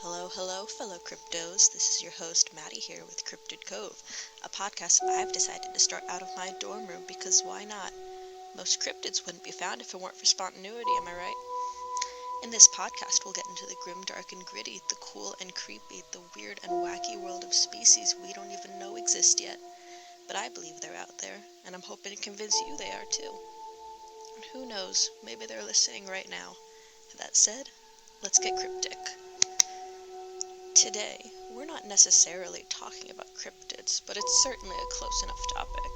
Hello, fellow cryptos. This is your host, Maddie, here with Cryptid Cove, a podcast I've decided to start out of my dorm room because why not? Most cryptids wouldn't be found if it weren't for spontaneity, am I right? In this podcast, we'll get into the grim, dark, and gritty, the cool and creepy, the weird and wacky world of species we don't even know exist yet. But I believe they're out there, and I'm hoping to convince you they are too. And who knows, maybe they're listening right now. That said, let's get cryptic. Today, we're not necessarily talking about cryptids, but it's certainly a close enough topic.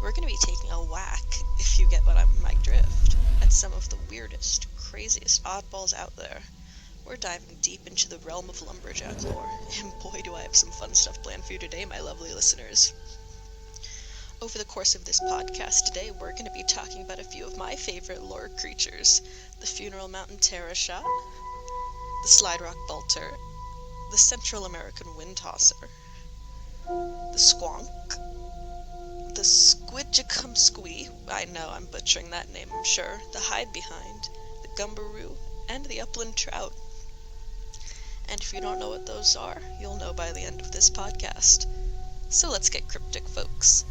We're going to be taking a whack, if you get my drift, at some of the weirdest, craziest oddballs out there. We're diving deep into the realm of Lumberjack lore, and boy do I have some fun stuff planned for you today, my lovely listeners. Over the course of this podcast today, we're going to be talking about a few of my favorite lore creatures: the Funeral Mountain Pteroshotte, the Slide Rock Bolter, the Central American Wind Tosser, the Squonk, the Squidgecumsquee, I know I'm butchering that name, I'm sure, the Hide Behind, the Gumbaroo, and the Upland Trout. And if you don't know what those are, you'll know by the end of this podcast. So let's get cryptic, folks.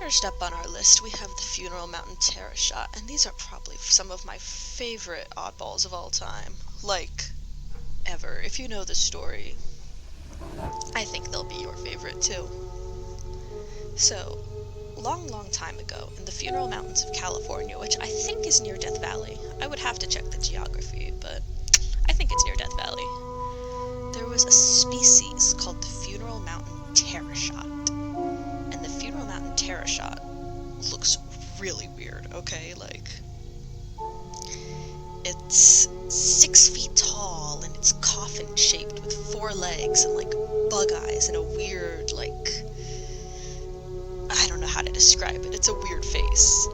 First up on our list, we have the Funeral Mountain Pteroshotte, and these are probably some of my favorite oddballs of all time. Ever. If you know the story, I think they'll be your favorite too. So, long time ago, in the Funeral Mountains of California, which I think is near Death Valley, I would have to check the geography, but I think it's near Death Valley, there was a species called the Funeral Mountain Pteroshotte. And the Funeral Mountain Pteroshotte looks really weird, okay? It's 6 feet tall, and it's coffin-shaped with 4 legs and, bug eyes and a weird, I don't know how to describe it. It's a weird face.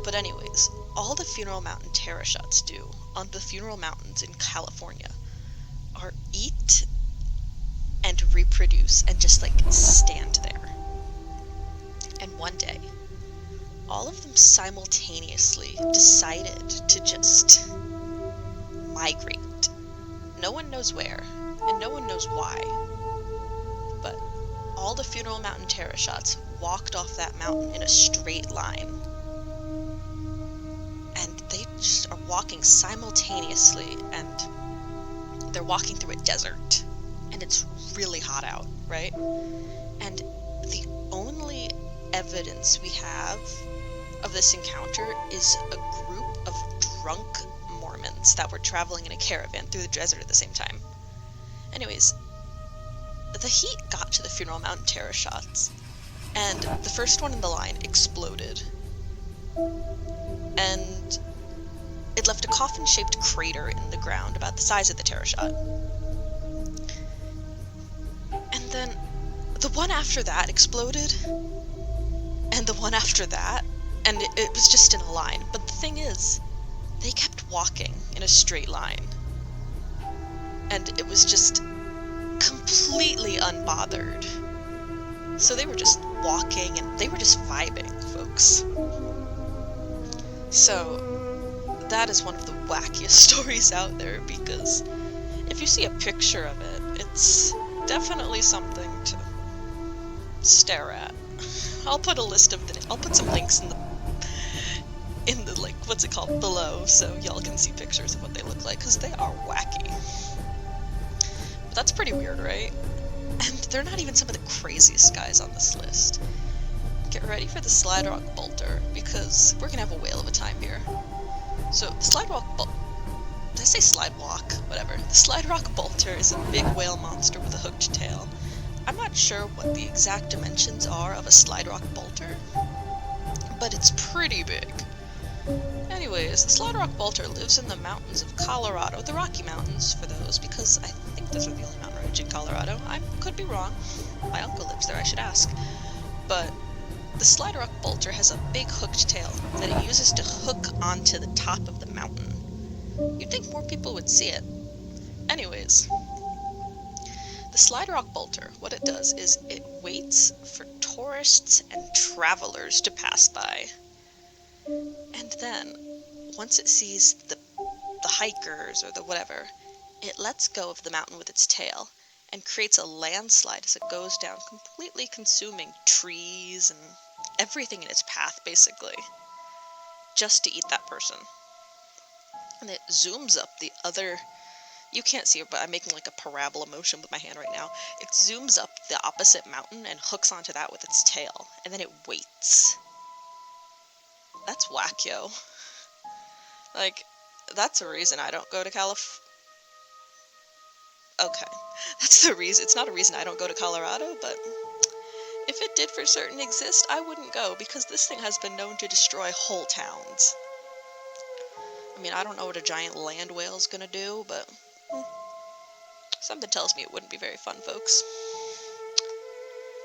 But anyways, all the Funeral Mountain Pteroshottes do on the Funeral Mountains in California are eat and reproduce and just, stand there. And one day, all of them simultaneously decided to just migrate. No one knows where, and no one knows why. But all the Funeral Mountain Pteroshottes walked off that mountain in a straight line. And they just are walking simultaneously, and they're walking through a desert. And it's really hot out, right? And the only evidence we have of this encounter is a group of drunk Mormons that were traveling in a caravan through the desert at the same time. Anyways, the heat got to the Funeral Mountain Pteroshottes, and the first one in the line exploded. And it left a coffin-shaped crater in the ground about the size of the Pteroshotte. And then the one after that exploded, and the one after that, and it was just in a line. But the thing is, they kept walking in a straight line, and it was just completely unbothered. So they were just walking, and they were just vibing, folks. So that is one of the wackiest stories out there, because if you see a picture of it, it's definitely something to stare at. I'll put some links in the below, so y'all can see pictures of what they look like, because they are wacky. But that's pretty weird, right? And they're not even some of the craziest guys on this list. Get ready for the Slide Rock Bolter, because we're gonna have a whale of a time here. So, the Slide Rock did I say Slidewalk? Whatever. The Slide Rock Bolter is a big whale monster with a hooked tail. I'm not sure what the exact dimensions are of a Slide Rock Bolter, but it's pretty big. Anyways, the Slide Rock Bolter lives in the mountains of Colorado, the Rocky Mountains for those, because I think those are the only mountain range in Colorado. I could be wrong. My uncle lives there, I should ask. But the Slide Rock Bolter has a big hooked tail that it uses to hook onto the top of the mountain. You'd think more people would see it. Anyways, the Slide Rock Bolter, what it does is it waits for tourists and travelers to pass by. And then, once it sees the hikers or the whatever, It lets go of the mountain with its tail and creates a landslide as it goes down, completely consuming trees and everything in its path, basically, just to eat that person. And it zooms up the other... You can't see it, but I'm making like a parabola motion with my hand right now. It zooms up the opposite mountain and hooks onto that with its tail, and then it waits. That's whack, yo. Like, that's a reason I don't go to Okay, that's the reason. It's not a reason I don't go to Colorado, but if it did for certain exist, I wouldn't go, because this thing has been known to destroy whole towns. I mean, I don't know what a giant land whale's gonna do, but something tells me it wouldn't be very fun, folks.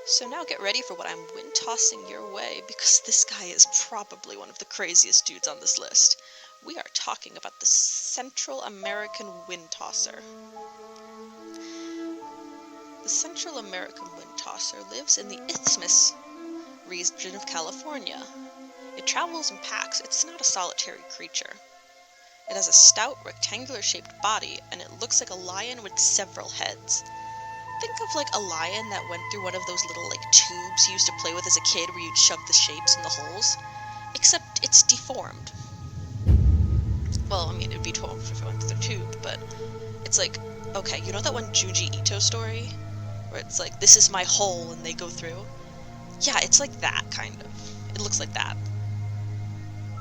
So now get ready for what I'm wind tossing your way, because this guy is probably one of the craziest dudes on this list. We are talking about the Central American wind tosser. The Central American wind tosser lives in the Isthmus region of California. It travels in packs. It's not a solitary creature. It has a stout, rectangular-shaped body, and it looks like a lion with several heads. Think of like a lion that went through one of those little like tubes you used to play with as a kid where you'd shove the shapes in the holes, except it's deformed. Well, I mean, it'd be deformed if it went through the tube, but it's like, okay, you know that one Junji Ito story? Where it's like, this is my hole, and they go through? Yeah, it's like that, kind of. It looks like that.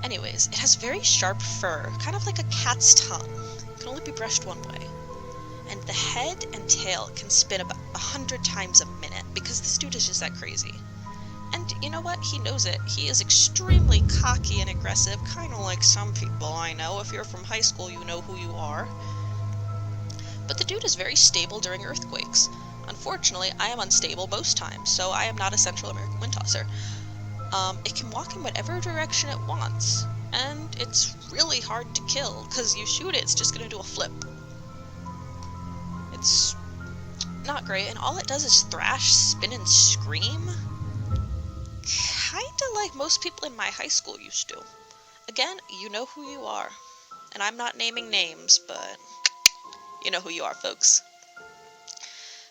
Anyways, it has very sharp fur, kind of like a cat's tongue. It can only be brushed one way. And the head and tail can spin about 100 times a minute, because this dude is just that crazy. And you know what? He knows it. He is extremely cocky and aggressive, kind of like some people I know. If you're from high school, you know who you are. But the dude is very stable during earthquakes. Unfortunately, I am unstable most times, so I am not a Central American wind tosser. It can walk in whatever direction it wants, and it's really hard to kill, because you shoot it, it's just going to do a flip. It's not great, and all it does is thrash, spin, and scream. Kinda like most people in my high school used to. Again, you know who you are. And I'm not naming names, but you know who you are, folks.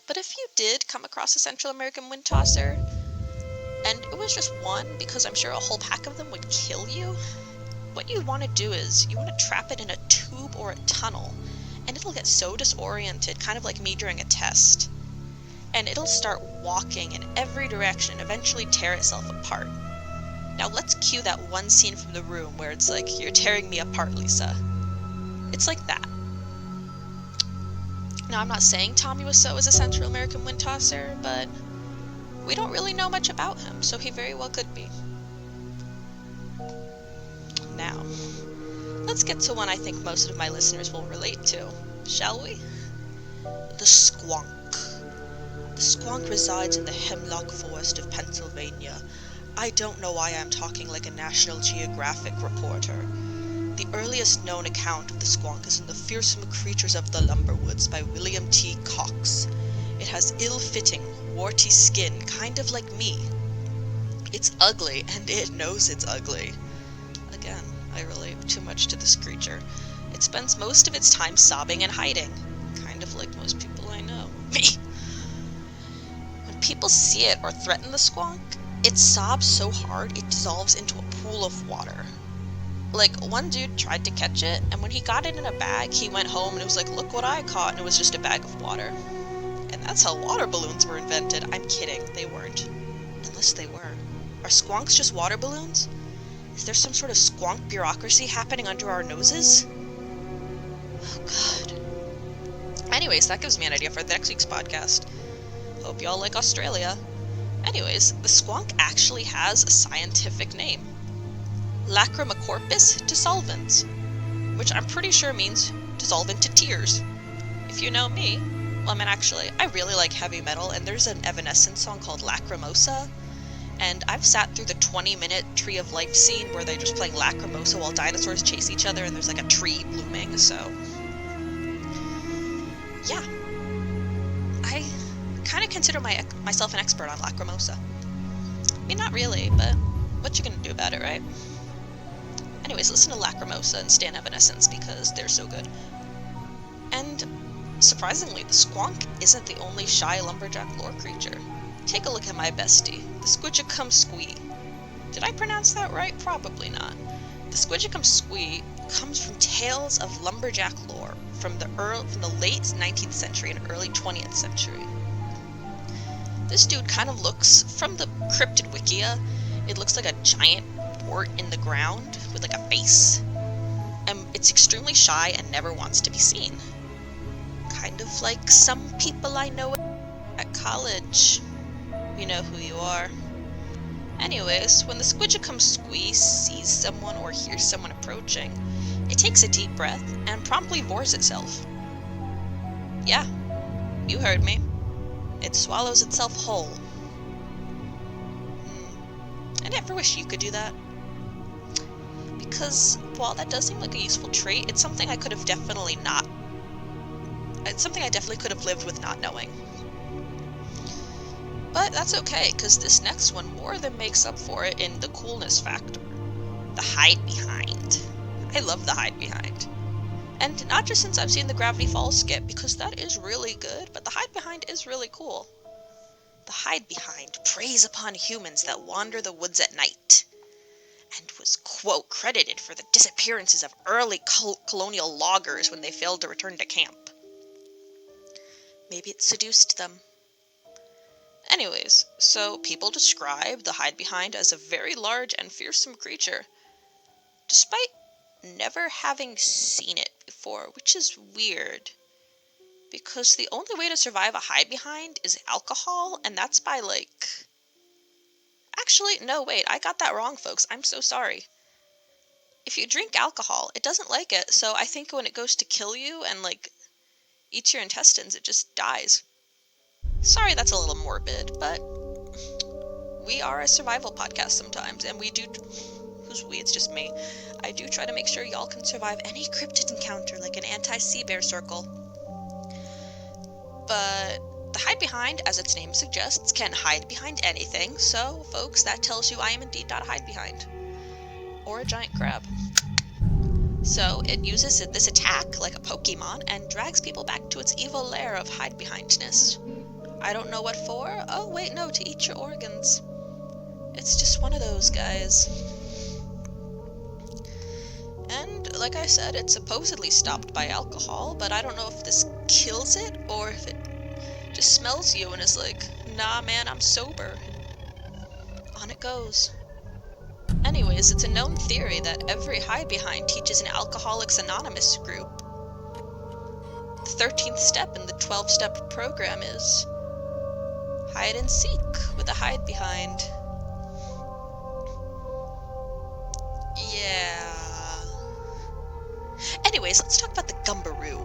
But if you did come across a Central American wind tosser, and it was just one, because I'm sure a whole pack of them would kill you, what you want to do is, you want to trap it in a tube or a tunnel, and it'll get so disoriented, kind of like me during a test. And it'll start walking in every direction and eventually tear itself apart. Now let's cue that one scene from The Room where it's like, you're tearing me apart, Lisa. It's like that. Now I'm not saying Tommy Wiseau is a Central American wind tosser, but we don't really know much about him, so he very well could be. Now, let's get to one I think most of my listeners will relate to, shall we? The squonk. The squonk resides in the hemlock forest of Pennsylvania. I don't know why I'm talking like a National Geographic reporter. The earliest known account of the squonk is in The Fearsome Creatures of the Lumberwoods by William T. Cox. It has ill-fitting, warty skin, kind of like me. It's ugly, and it knows it's ugly. Again, I relate too much to this creature. It spends most of its time sobbing and hiding, kind of like most people I know. Me! When people see it or threaten the squonk, it sobs so hard it dissolves into a pool of water. Like, one dude tried to catch it, and when he got it in a bag, he went home and it was like, look what I caught, and it was just a bag of water. And that's how water balloons were invented. I'm kidding, they weren't. Unless they were. Are squonks just water balloons? Is there some sort of squonk bureaucracy happening under our noses? Oh, God. Anyways, that gives me an idea for next week's podcast. Hope y'all like Australia. Anyways, the squonk actually has a scientific name. Lacrimocorpus dissolvens, which I'm pretty sure means dissolvent to tears. If you know me, well, I mean, actually, I really like heavy metal, and there's an Evanescence song called Lacrimosa, and I've sat through the 20-minute Tree of Life scene where they're just playing Lacrimosa while dinosaurs chase each other, and there's like a tree blooming, so yeah. I kind of consider myself an expert on Lacrimosa. I mean, not really, but what you gonna do about it, right? Anyways, listen to Lacrimosa and Stan Evanescence because they're so good. And surprisingly, the squonk isn't the only shy lumberjack lore creature. Take a look at my bestie, the Squidgicum squee. Did I pronounce that right? Probably not. The Squidgicum squee comes from tales of lumberjack lore from the late 19th century and early 20th century. This dude kind of looks, from the cryptid wikia, it looks like a giant wart in the ground with like a face. And it's extremely shy and never wants to be seen. Kind of like some people I know at college. You know who you are. Anyways, when the Squidgicum squee sees someone or hears someone approaching, it takes a deep breath and promptly vores itself. Yeah, you heard me. It swallows itself whole. I never wish you could do that. Because while that does seem like a useful trait, it's something I definitely could have lived with not knowing. But that's okay, because this next one more than makes up for it in the coolness factor. The hide behind. I love the hide behind. And not just since I've seen the Gravity Falls skit, because that is really good, but the hide behind is really cool. The hide behind preys upon humans that wander the woods at night, and was, quote, credited for the disappearances of early colonial loggers when they failed to return to camp. Maybe it seduced them. Anyways, so people describe the hide behind as a very large and fearsome creature, despite never having seen it before, which is weird. Because the only way to survive a hide behind is alcohol, and that's by Actually, no, wait, I got that wrong, folks. I'm so sorry. If you drink alcohol, it doesn't like it, so I think when it goes to kill you and, eats your intestines, it just dies. Sorry that's a little morbid, but we are a survival podcast sometimes, and we do... Who's we? It's just me. I do try to make sure y'all can survive any cryptid encounter, like an anti-sea bear circle. But the hide behind, as its name suggests, can hide behind anything, so, folks, that tells you I am indeed not a hide behind. Or a giant crab. So, it uses this attack like a Pokemon and drags people back to its evil lair of hide behindness. I don't know what for. Oh, wait, no, to eat your organs. It's just one of those guys. And, like I said, it's supposedly stopped by alcohol, but I don't know if this kills it, or if it just smells you and is like, nah man, I'm sober. On it goes. Anyways, it's a known theory that every hide behind teaches an Alcoholics Anonymous group. The 13th step in the 12-step program is hide and seek with a hide behind. Yeah. Anyways, let's talk about the Gumbaroo.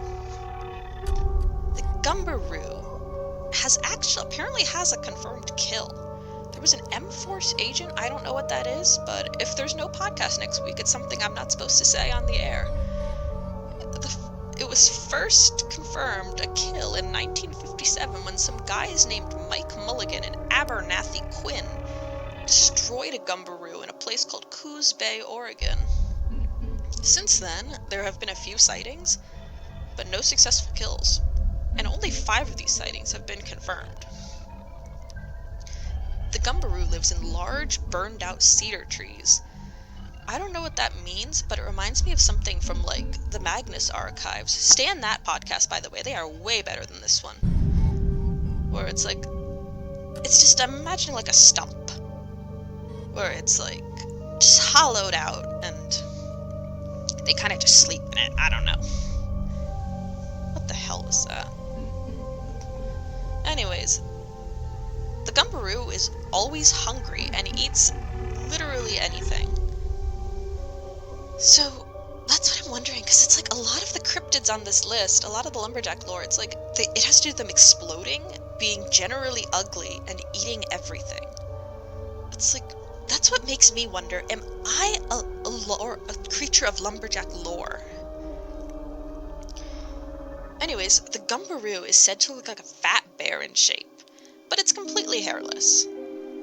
The Gumbaroo apparently has a confirmed kill. There was an M-Force agent, I don't know what that is, but if there's no podcast next week, it's something I'm not supposed to say on the air. It was first confirmed a kill in 1957 when some guys named Mike Mulligan and Abernathy Quinn destroyed a Gumbaroo in a place called Coos Bay, Oregon. Since then, there have been a few sightings, but no successful kills, and only 5 of these sightings have been confirmed. The Gumbaroo lives in large, burned-out cedar trees. I don't know what that means, but it reminds me of something from, the Magnus Archives. Stay on that podcast, by the way. They are way better than this one. Where it's just, I'm imagining a stump. Where it's, just hollowed out, and they kind of just sleep in it. I don't know. What the hell was that? Anyways, the Gumbaroo is always hungry and eats literally anything. So, that's what I'm wondering, because it's a lot of the cryptids on this list, a lot of the Lumberjack lore, it's it has to do with them exploding, being generally ugly, and eating everything. It's that's what makes me wonder, am I a creature of Lumberjack lore? Anyways, the Gumbaroo is said to look like a fat bear in shape, but it's completely hairless.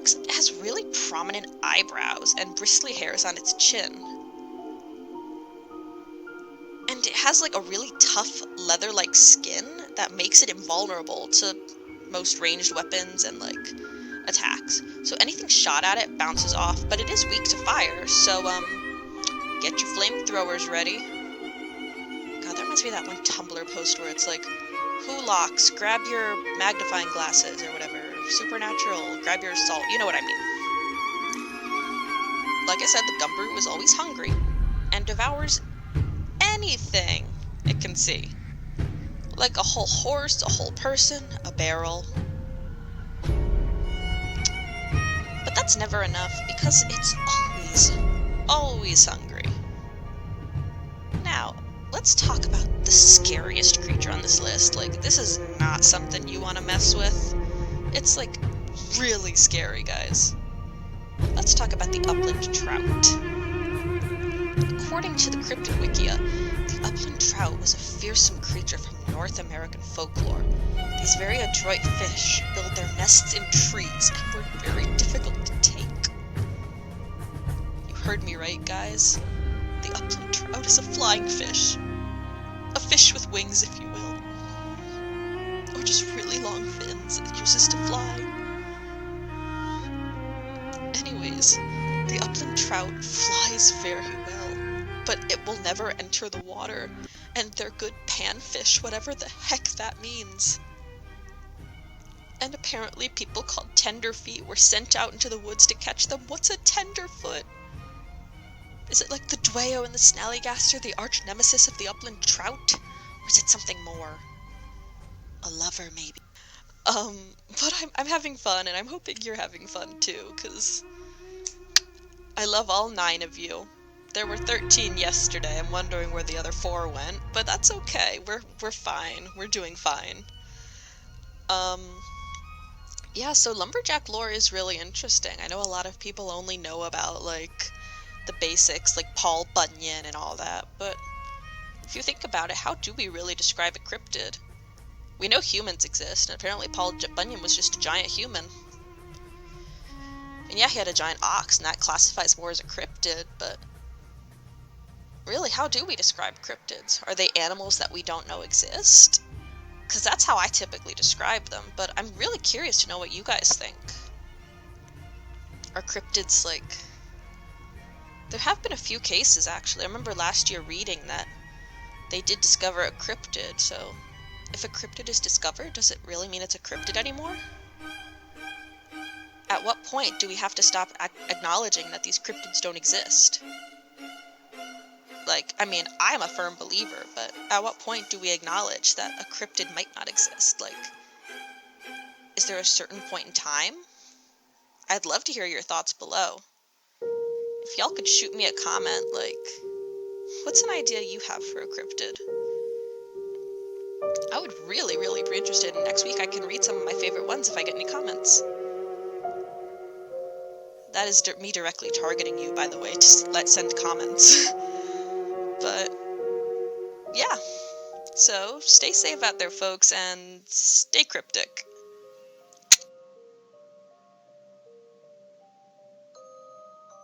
Except it has really prominent eyebrows and bristly hairs on its chin. And it has a really tough leather-like skin that makes it invulnerable to most ranged weapons and, like, attacks. So anything shot at it bounces off, but it is weak to fire, so, get your flamethrowers ready. God, that reminds me of that one Tumblr post where it's like, who locks, grab your magnifying glasses, or whatever, supernatural, grab your salt, you know what I mean. Like I said, the Gumbroo is always hungry, and devours anything it can see. Like a whole horse, a whole person, a barrel. But that's never enough, because it's always hungry. Now, let's talk about the scariest creature on this list. Like, this is not something you want to mess with. It's, like, really scary, guys. Let's talk about the upland trout. According to the Cryptid Wikia, the upland trout was a fearsome creature from North American folklore. These very adroit fish build their nests in trees and were very difficult to take. You heard me right, guys. The upland trout is a flying fish. A fish with wings, if you will. Or just really long fins it uses to fly. Anyways, the upland trout flies very well, but it will never enter the water, and they're good panfish, whatever the heck that means. And apparently people called tenderfeet were sent out into the woods to catch them. What's a tenderfoot? Is it like the Dwayyo and the Snallygaster, the arch nemesis of the upland trout? Or is it something more? A lover, maybe. But I'm having fun, and I'm hoping you're having fun too, because I love all 9 of you. There were 13 yesterday. I'm wondering where the other 4 went, but that's okay. We're fine. We're doing fine. Yeah, so Lumberjack lore is really interesting. I know a lot of people only know about, like, the basics, like Paul Bunyan and all that, but if you think about it, how do we really describe a cryptid? We know humans exist, and apparently Paul Bunyan was just a giant human. And yeah, he had a giant ox, and that classifies more as a cryptid, but really, how do we describe cryptids? Are they animals that we don't know exist? Because that's how I typically describe them, but I'm really curious to know what you guys think. Are cryptids, like... There have been a few cases, actually. I remember last year reading that they did discover a cryptid, so if a cryptid is discovered, does it really mean it's a cryptid anymore? At what point do we have to stop acknowledging that these cryptids don't exist? Like, I mean, I'm a firm believer, but at what point do we acknowledge that a cryptid might not exist? Like, is there a certain point in time? I'd love to hear your thoughts below. If y'all could shoot me a comment, like, what's an idea you have for a cryptid? I would really, really be interested, and next week I can read some of my favorite ones if I get any comments. That is me directly targeting you, by the way, to send comments. But, yeah. So, stay safe out there, folks, and stay cryptic.